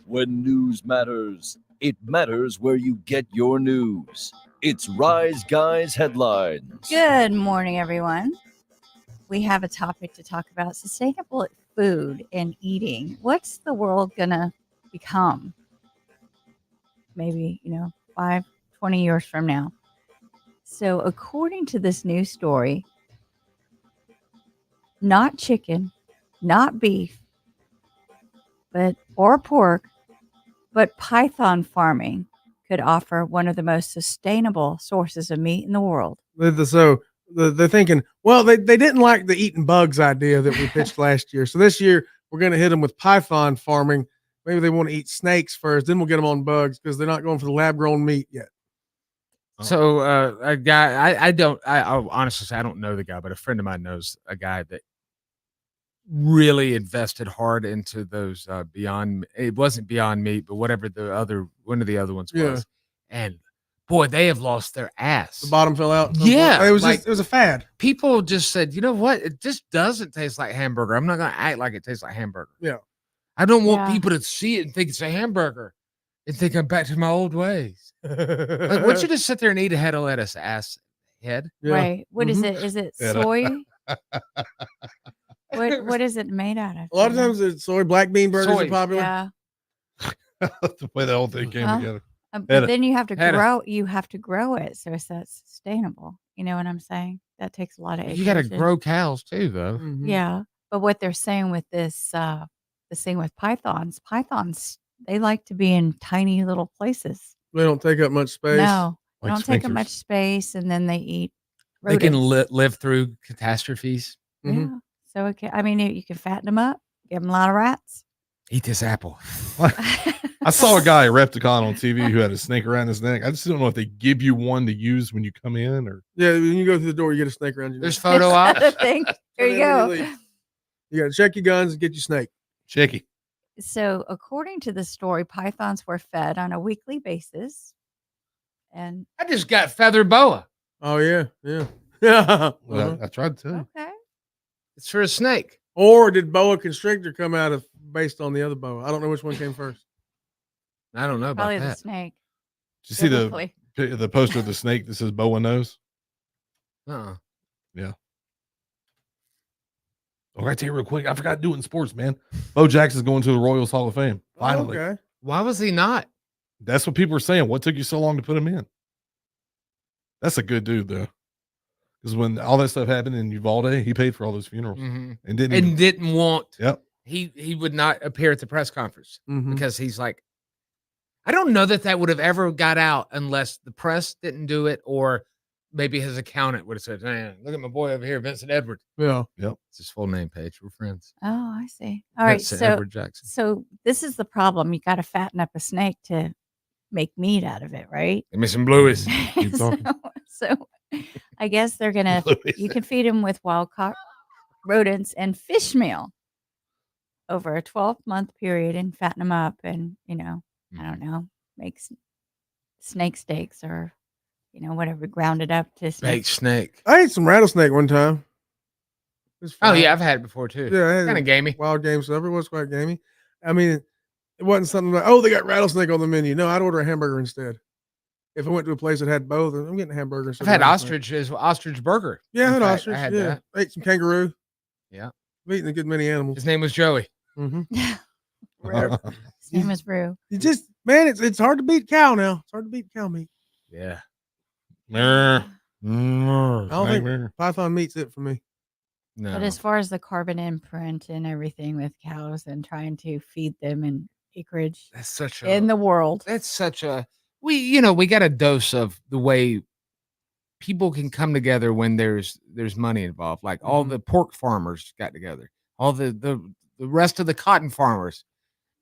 When news matters, it matters where you get your news. It's Rise Guys Headlines. Good morning, everyone. We have a topic to talk about sustainable food and eating. What's the world going to become? Maybe, 20 years from now. So, according to this news story, not chicken, not beef, or pork, but python farming could offer one of the most sustainable sources of meat in the world. So they're thinking, well, they didn't like the eating bugs idea that we pitched last year. So this year we're going to hit them with python farming. Maybe they want to eat snakes first, then we'll get them on bugs because they're not going for the lab grown meat yet. So a guy, I'll honestly say I don't know the guy, but a friend of mine knows a guy that really invested hard into those it wasn't Beyond Meat, but whatever one of the other ones was. And boy, they have lost their ass. The bottom fell out. Yeah. It was it was a fad. People just said, you know what? It just doesn't taste like hamburger. I'm not going to act like it tastes like hamburger. Yeah. I don't want people to see it and think it's a hamburger and think I'm back to my old ways. Like, why don't you just sit there and eat a head of lettuce, ass head? Yeah. Right. What is it? Is it soy? What is it made out of? A lot of times it's soy. Black bean burgers are popular. Yeah. The way the whole thing came together. But then you have to grow. You have to grow it so it's sustainable. You know what I'm saying? That takes a lot of acres. You got to grow cows too, though. Mhm. Yeah, but what they're saying with this thing with pythons, they like to be in tiny little places. They don't take up much space. No, they Like don't take up sphincters. much space, and then they eat. They can rodents. live through catastrophes. Mhm. Yeah, so you can fatten them up, give them a lot of rats. Eat this apple. I saw a guy at Repticon on TV who had a snake around his neck. I just don't know if they give you one to use when you come in or. Yeah, when you go through the door, you get a snake around you. There's photo That's ops. the thing. There you go. You got to check your guns and get your snake. Checky. So, according to the story, pythons were fed on a weekly basis, and I just got feather boa. Oh yeah. Yeah. Well, I tried to. okay, It's for a snake. Or did boa constrictor come out of based on the other boa? I don't know which one came first. I don't know about probably the that. snake. Did you see biblically. the poster of the snake that says boa nose? Uh-uh. Oh, I tell you real quick, I forgot to do it in sports, man. Bo Jackson's going to the Royals Hall of Fame. Finally. Oh, okay. Why was he not? That's what people are saying. What took you so long to put him in? That's a good dude, though. Because when all that stuff happened in Uvalde, he paid for all those funerals and Didn't want. Yep. He would not appear at the press conference Mhm. because he's like, I don't know that would have ever got out unless the press didn't do it or maybe his accountant would have said, man, look at my boy over here, Vincent Edwards. Yeah. It's his full name page. We're friends. Oh, I see. All right, Vincent so Edward Jackson. so this is the problem. You got to fatten up a snake to make meat out of it, right? Give me some blueies. Keep so, talking. so I guess they're gonna. You can feed them with wild caught rodents and fish meal over a 12-month period and fatten them up, and I don't know, make snake steaks or whatever, ground it up to Baked snake. I ate some rattlesnake one time. It was Oh, fine. yeah, I've had it before too. Yeah, I had Kind of gamey. wild game stuff. It was quite gamey. I mean, it wasn't something like, oh, they got rattlesnake on the menu. No, I'd order a hamburger instead. If I went to a place that had both, I'm getting a hamburger. I've had ostrich burger. Yeah, I In had fact, ostrich. I had Yeah, that. ate some kangaroo. Yeah. I've eaten a good many animals. His name was Joey. Mm-hmm. Rue. His name is Rue. You just, man, it's hard to beat cow now. It's hard to beat cow meat. Yeah. Mer. I don't think Nightmare. python meat's it for me. No. But as far as the carbon imprint and everything with cows and trying to feed them and acreage That's such a in the world, that's such a we got a dose of the way people can come together when there's money involved. Like all the pork farmers got together, all the rest of the cotton farmers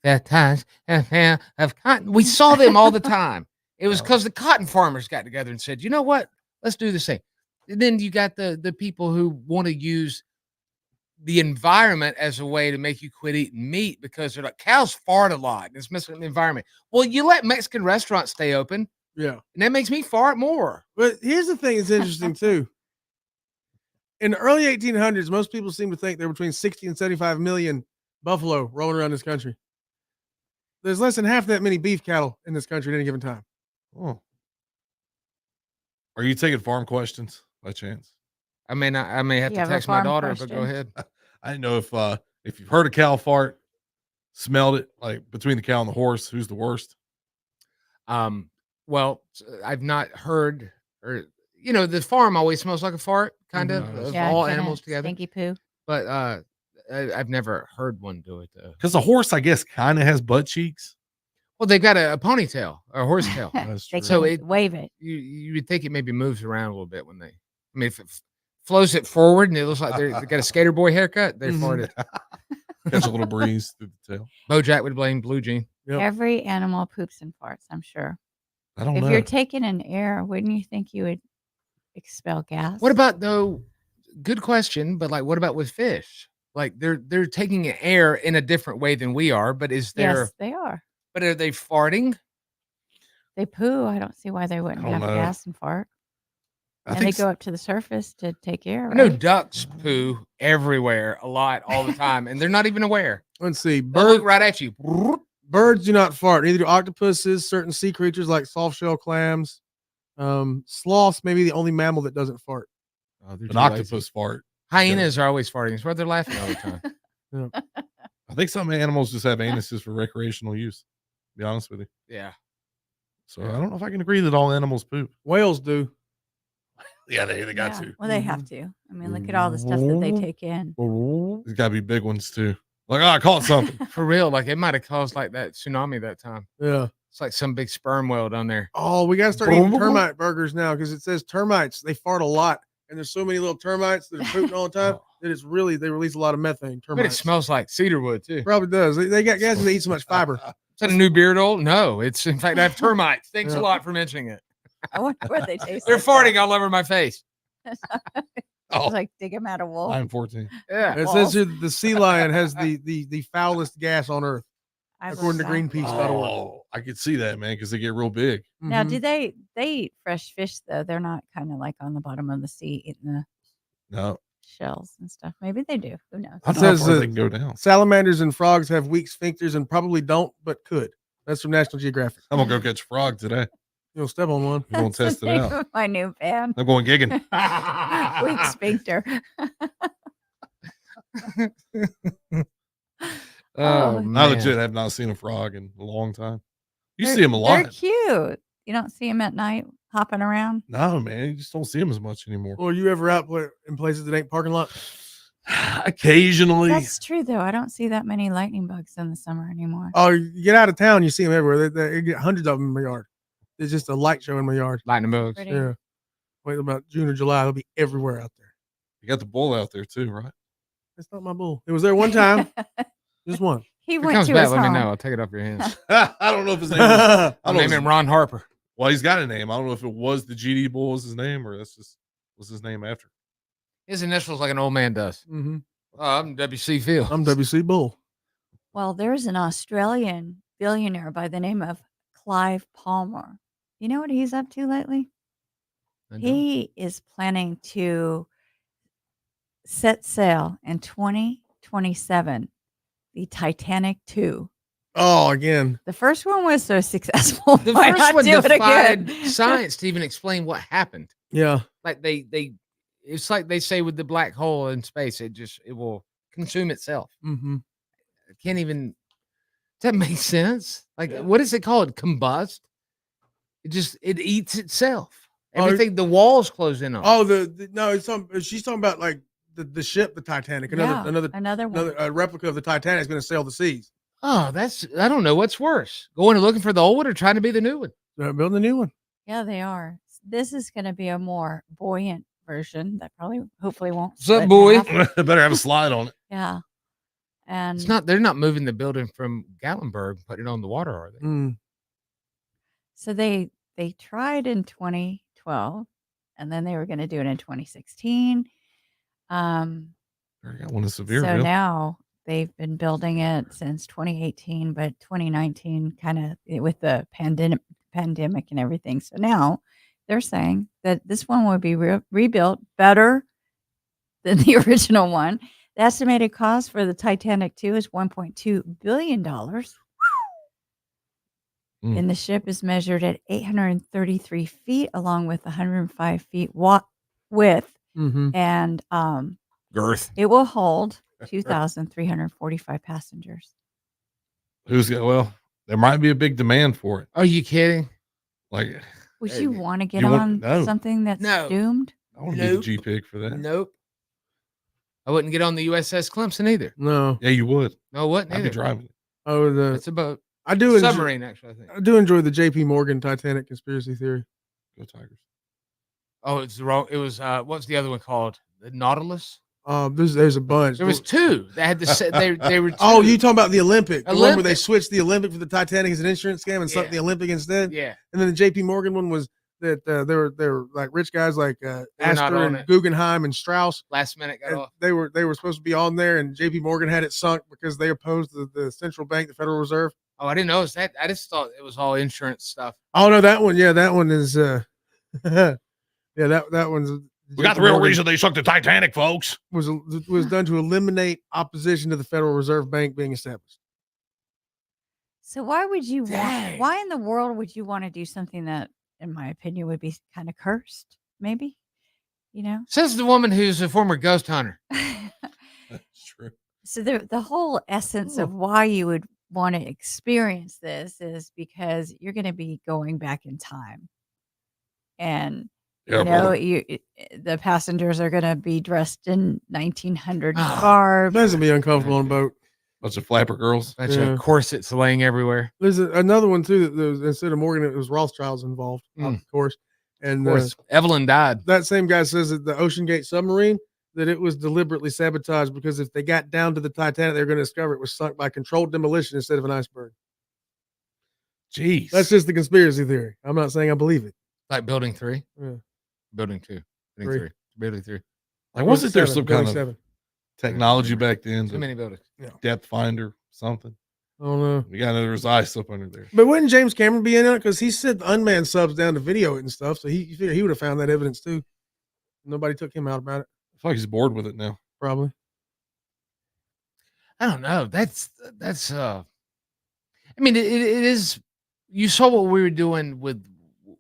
that times have cotton. We saw them all the time. It was because the cotton farmers got together and said, you know what, let's do this thing. And then you got the people who want to use the environment as a way to make you quit eating meat because they're like, cows fart a lot. It's missing the environment. Well, you let Mexican restaurants stay open, Yeah. and that makes me fart more. But here's the thing that's interesting too. In the early 1800s, most people seem to think there were between 60 and 75 million buffalo roaming around this country. There's less than half that many beef cattle in this country at any given time. Oh. Are you taking farm questions by chance? I may not. I may have You to have a text my farm daughter, but question? go ahead. I didn't know if you've heard a cow fart, smelled it, like between the cow and the horse, who's the worst? Well, I've not heard, or the farm always smells like a fart, kind of, Mhm. of Yeah, all kinda animals together. Stinky poo. But I've never heard one do it though. Because the horse, I guess, kind of has butt cheeks. Well, they've got a ponytail or a horsetail. That's They true. So can it- wave it. You would think it maybe moves around a little bit when they. I mean, if it flows it forward and it looks like they got a skater boy haircut, they Mhm. farted. Catch a little breeze through the tail. Bojack would blame Blue Jean. Yep. Every animal poops and farts, I'm sure. I don't If know. you're taking an air, wouldn't you think you would expel gas? What about though? Good question, but like, what about with fish? Like they're taking air in a different way than we are, but is there? Yes, they are. But are they farting? They poo. I don't see why they wouldn't I don't have know. gas and fart. I And they think go up to the surface to take air. I know Right? ducks poo everywhere, a lot, all the time, and they're not even aware. Let's see. They'll look right at you. Birds do not fart. Neither do octopuses, certain sea creatures like soft shell clams. Sloths may be the only mammal that doesn't fart. Oh, they're an too octopus lazy. fart. Hyenas are always farting. It's why they're laughing all the time. I think some animals just have anuses for recreational use. To be honest with you. Yeah. So I don't know if I can agree that all animals poop. Whales do. Yeah, they got Yeah, to. Well, they have to. I mean, look at all the stuff that they take in. There's got to be big ones too. Like, oh, I caught something. For real. Like it might have caused like that tsunami that time. Yeah. It's like some big sperm whale down there. Oh, we got to start eating termite burgers now because it says termites. They fart a lot. And there's so many little termites that are pooping all the time that it's really, they release a lot of methane. But it Termites. smells like cedar wood too. Probably does. They got guys that eat so much fiber. Is that a new beard oil? No, it's in fact I have termites. Thanks Yeah. a lot for mentioning it. I wonder what they taste They're like. farting all over my face. Oh, It's like dig them out of wool. I'm 14. Yeah. It says here that the sea lion has the foulest gas on earth, I according to believe that. Greenpeace.org. Oh, I could see that, man, because they get real big. Now, Mhm. do they eat fresh fish though? They're not kind of like on the bottom of the sea eating the No, shells and stuff. Maybe they do. Who knows? I It don't know how says far that- they can go down. Salamanders and frogs have weak sphincters and probably don't, but could. That's from National Geographic. I'm gonna go catch a frog today. You'll step on one. We're gonna That's the test it name out. of my new band. I'm going gigging. Weak sphincter. Oh, Oh, I man. legit have not seen a frog in a long time. You They're- see them a They're lot. cute. You don't see them at night hopping around. No, man, you just don't see them as much anymore. Or you ever out in places that ain't parking lot? Occasionally, That's true though. I don't see that many lightning bugs in the summer anymore. Oh, you get out of town, you see them everywhere. You get hundreds of them in my yard. It's just a light show in my yard. Lightning bugs. Pretty. Yeah. Wait about June or July, they'll be everywhere out there. you got the bull out there too, right? That's not my bull. It was there one time, just one. He If it went comes to back, his let me home. know. I'll take it off your hands. I don't know if his name. Was, That's I I'll don't name know. him Ron Harper. Well, he's got a name. I don't know if it was the GD bull was his name or that's just was his name after. His initials like an old man does. hmm I'm WC Fields. I'm WC Bull. Well, there's an Australian billionaire by the name of Clive Palmer. You know what he's up to lately? I don't. He is planning to set sail in 2027, the Titanic 2. Oh, again. The first one was so successful. The why first not one do it defied again? science to even explain what happened. Yeah. Like it's like they say with the black hole in space, it will consume itself. hmm It can't even. Does that make sense? Like, what is it called? Combust. It eats itself. Oh, Everything. The walls close in on. it. Oh, no, she's talking about like the ship, the Titanic. Yeah, Another another one. replica of the Titanic is going to sail the seas. Oh, I don't know what's worse, going and looking for the old one or trying to be the new one. They're building a new one. Yeah, they are. This is going to be a more buoyant version that probably, hopefully, won't. What's up, split in boy? half. Better have a slide on it. Yeah, and It's not. They're not moving the building from Gatlinburg, putting it on the water, are they? Mm. so they tried in 2012, and then they were going to do it in 2016. There got one in So Sevierville. now they've been building it since 2018, but 2019 kind of with the pandemic and everything. So now they're saying that this one will be rebuilt better than the original one. The estimated cost for the Titanic 2 is $1.2 billion. Mm. And the ship is measured at 833 feet, along with 105 feet width, Mm-hmm. and Girth. it will hold 2,345 passengers. Well, there might be a big demand for it. Are you kidding? Like, Would Hey, you want to get you want- on no. something that's No. doomed? I want to be Nope. the G-Pig for that. Nope. I wouldn't get on the USS Clemson either. No. Yeah, you would. No, I wouldn't I'd be either. driving it. Oh, It's a boat. I do enjoy, Submarine, actually, I think. I do enjoy the J.P. Morgan Titanic conspiracy theory. Go Tigers. Oh, it's wrong. It was what's the other one called? The Nautilus. There's a bunch. There was two. They had to they were two. Oh, you talking about the Olympic? The one where they Olympic. switched the Olympic for the Titanic as an insurance scam and sunk Yeah. the Olympic instead. Yeah. And then the J.P. Morgan one was that they were like rich guys like not Astor on and it. Guggenheim and Strauss. Last minute got And off. they were supposed to be on there, and J.P. Morgan had it sunk because they opposed the central bank, the Federal Reserve. Oh, I didn't know it was that. I just thought it was all insurance stuff. Oh no, that one. Yeah, that one is. Yeah, that one's. We got the real reason they sunk the Titanic, folks. was done to eliminate opposition to the Federal Reserve Bank being established. So why would you want? Dang. Why in the world would you want to do something that, in my opinion, would be kind of cursed? Maybe, you know. Says the woman who's a former ghost hunter. That's true. So the whole essence of why you would want to experience this is because you're going to be going back in time, and Yeah, you know brother. the passengers are going to be dressed in 1900 Ah, garb. That's gonna be uncomfortable on a boat. Bunch of flapper girls. Bunch Yeah. of corsets laying everywhere. There's another one too that there was, instead of Morgan, it was Rothschilds involved, of course. And Of course, Evelyn died. that same guy says that the Ocean Gate submarine that it was deliberately sabotaged because if they got down to the Titanic, they were going to discover it was sunk by controlled demolition instead of an iceberg. Jeez. That's just the conspiracy theory. I'm not saying I believe it. Like Building 3, Yeah. Building 2, Building Three. 3, Building 3. like, wasn't there some kind of 7. technology back then? Too many buildings. Depth finder, something. I don't know. We got there was ice up under there. But wouldn't James Cameron be in it? Because he sent the unmanned subs down to video it and stuff. So he figured he would have found that evidence too. Nobody took him out about it, I feel like he's bored with it now. probably. I don't know. That's I mean, it is. You saw what we were doing with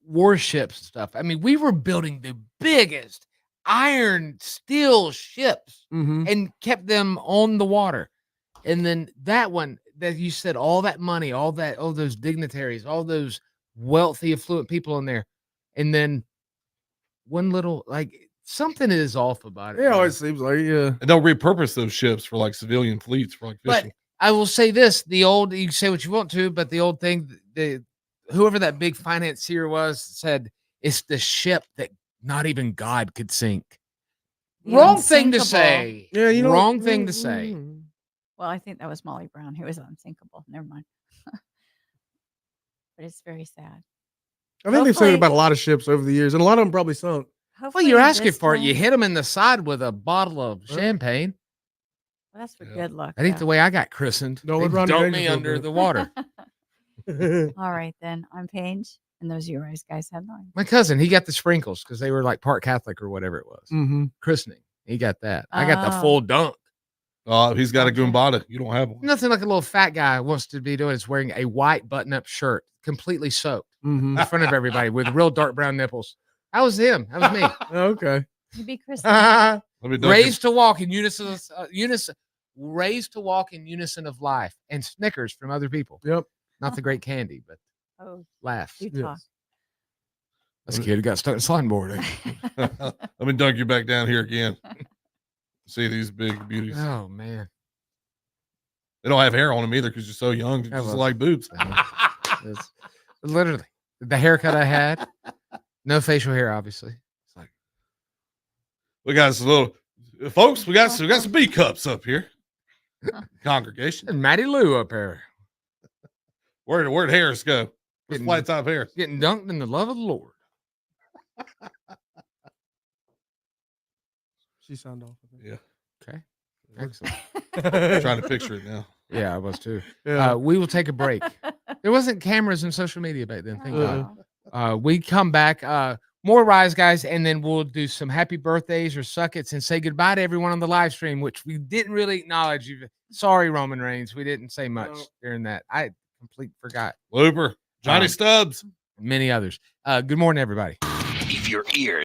warships and stuff. I mean, we were building the biggest iron steel ships Mm-hmm. and kept them on the water. And then that one that you said, all that money, all those dignitaries, all those wealthy, affluent people in there. And then one little, like, something is off about it. Yeah, man. always seems like And they'll repurpose those ships for like civilian fleets for like But fishing. I will say this: the old, you can say what you want to, but the old thing, whoever that big financier was said it's the ship that not even God could sink. The Wrong thing to unsinkable. say. yeah, you know, wrong thing to say. Well, I think that was Molly Brown who was unsinkable. Never mind. But it's very sad. I think they've said Hopefully- it about a lot of ships over the years, and a lot of them probably sunk. Well, Hopefully you're asking this for it. You time- hit them in the side with a bottle of Huh? champagne. Well, that's for Yeah. good luck. I think though. the way I got christened. Don't They let Ronnie dumped me Dangerfield under do it. the water. All right, then. I'm Paige, and those are your guys' headlines. My cousin, he got the sprinkles because they were like part Catholic or whatever it was. Mm-hmm. Christening. He got that. I got the Oh. full dunk. He's got a Okay. Goombata. You don't have one. Nothing like a little fat guy wants to be doing is wearing a white button-up shirt, completely soaked Mm-hmm. in front of everybody with real dark brown nipples. That was him. That was me. Okay. You'd be Chris. Let me dunk Raised to walk in unison, raised to walk in unison of life, and Snickers from other people. Yep. Not the great candy, but Oh, laughs. do Yes. talk. This kid got stuck in slime board. Let me dunk you back down here again. See these big beauties. Oh man. They don't have hair on them either because you're so young. They're Yeah, just well. like boobs. It's literally the haircut I had. No facial hair, obviously. It's like We got some little folks. We got some B cups up here. Congregation. and Matty Lou up there Where'd Harris go? Where's Getting- flat top Harris? getting dunked in the love of the Lord. She signed off. I think. Yeah. Okay. Excellent. I'm trying to picture it now. Yeah, I was too. Yeah. We will take a break. There wasn't cameras and social media back then. Thank God. Oh. We come back, more Rise Guys, and then we'll do some happy birthdays or suckets and say goodbye to everyone on the live stream, which we didn't really acknowledge. You. Sorry, Roman Reigns. We didn't say much No. during that. I completely forgot. Looper, Johnny Um, Stubbs. many others. Good morning, everybody. If your ears